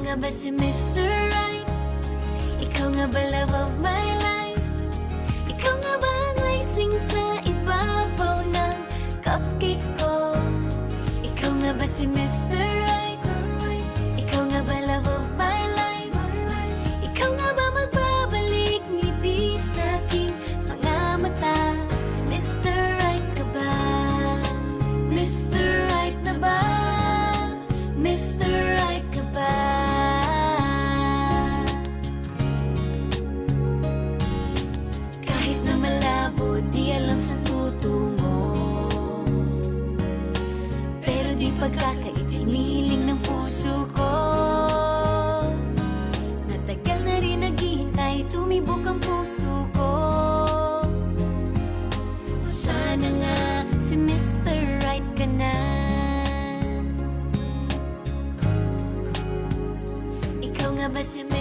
nga ba si Mr. Right? Ikaw nga ba love of my life? Ikaw nga ba ang icing sa ibabaw ng cupcake ko? Ikaw nga ba si Mr. Right? Ikaw nga ba love of my life? Ikaw nga ba magbabalik ngiti sa aking mga mata? Si Mr. Right ka ba? Mr. Right na ba? Mr. Right ka ba? Kahit na malabo, di alam sa tutungo, pero di pagkakaitiniling ng puso ko. Natagal na rin naghihintay, tumibok ang puso ko. O sana nga si Mr. Right ka na. Ikaw nga ba si Mr.